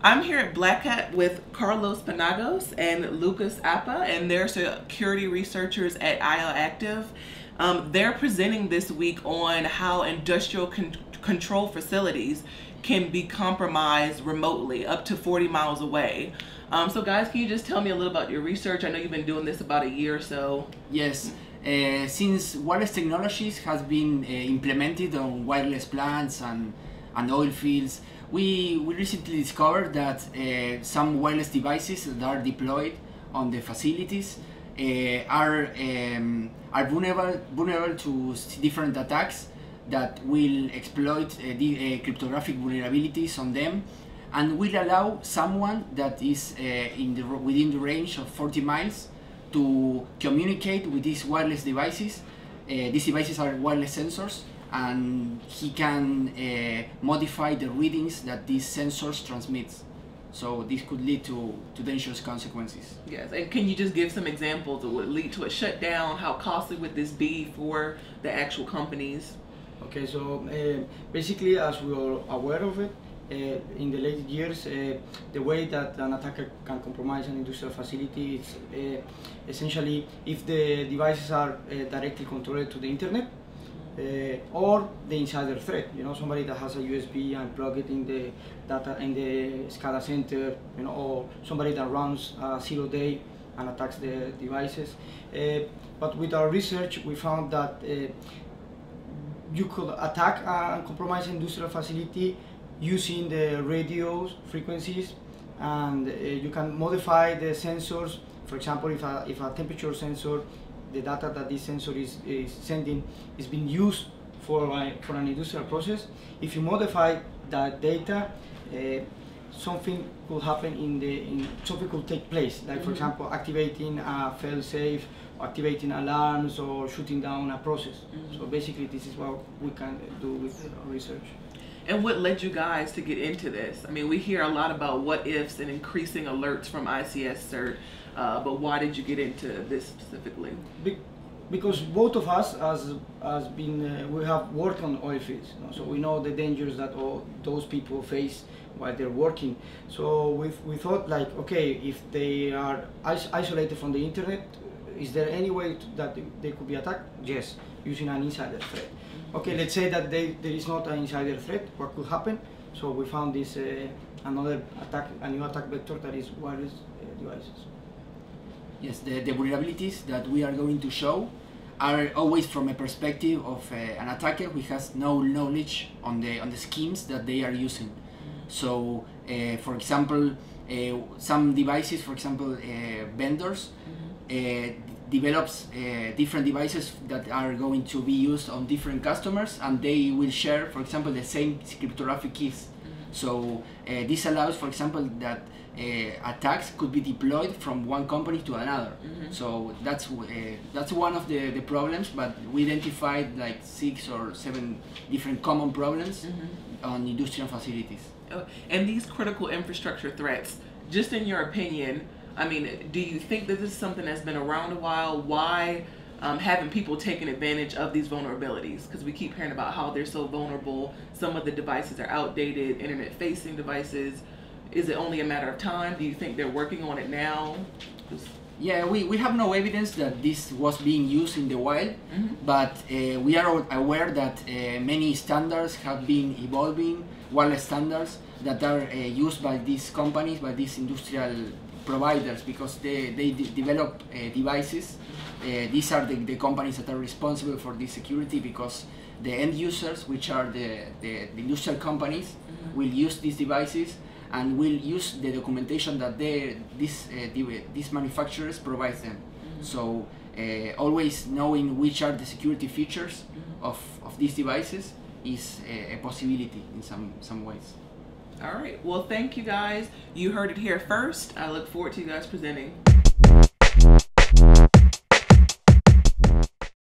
I'm here at Black Hat with Carlos Panagos and Lucas Appa, and they're security researchers at IOActive. They're presenting this week on how industrial control facilities can be compromised remotely, up to 40 miles away. So guys, can you just tell me a little about your research? I know you've been doing this about a year or so. Yes. Since wireless technologies has been implemented on wireless plants and oil fields, we recently discovered that some wireless devices that are deployed on the facilities are vulnerable to different attacks that will exploit the cryptographic vulnerabilities on them, and will allow someone that is within the range of 40 miles to communicate with these wireless devices. These devices are wireless sensors, and he can modify the readings that these sensors transmit. So this could lead to dangerous consequences. Yes, and can you just give some examples that would lead to a shutdown? How costly would this be for the actual companies? Okay, so basically, as we are aware of it, in the late years, the way that an attacker can compromise an industrial facility is essentially if the devices are directly controlled to the internet, or the insider threat. You know, somebody that has a USB and plug it in the data in the SCADA center, you know, or somebody that runs a 0-day and attacks the devices. But with our research, we found that you could attack and compromise an industrial facility using the radio frequencies, and you can modify the sensors. For example, if a temperature sensor, the data that this sensor is sending is being used for an industrial process, if you modify that data, something could happen something could take place, like for example activating a fail-safe, activating alarms, or shutting down a process. So basically this is what we can do with our research. And what led you guys to get into this? I mean, we hear a lot about what ifs and increasing alerts from ICS CERT, but why did you get into this specifically? Because both of us we have worked on oil fields, you know, so we know the dangers that all those people face while they're working. So we thought, like, okay, if they are isolated from the internet, is there any way that they could be attacked? Yes, using an insider threat. Okay, let's say that there is not an insider threat. What could happen? So we found this another attack, a new attack vector that is wireless devices. Yes, the vulnerabilities that we are going to show are always from a perspective of an attacker who has no knowledge on the schemes that they are using. So, for example, some devices, for example, vendors, develops different devices that are going to be used on different customers, and they will share, for example, the same cryptographic keys. So this allows, for example, that attacks could be deployed from one company to another. So that's one of the problems, but we identified like 6 or 7 different common problems on industrial facilities. And these critical infrastructure threats, just in your opinion, I mean, do you think that this is something that's been around a while? Why haven't people taken advantage of these vulnerabilities? Because we keep hearing about how they're so vulnerable. Some of the devices are outdated, internet-facing devices. Is it only a matter of time? Do you think they're working on it now? Yeah, we have no evidence that this was being used in the wild, but we are aware that many standards have been evolving, wireless standards that are used by these companies, by these industrial providers, because they develop devices. These are the companies that are responsible for this security, because the end users, which are the industrial companies, will use these devices and will use the documentation that these manufacturers provide them. So always knowing which are the security features of these devices is a possibility in some ways. All right, well, thank you guys. You heard it here first. I look forward to you guys presenting.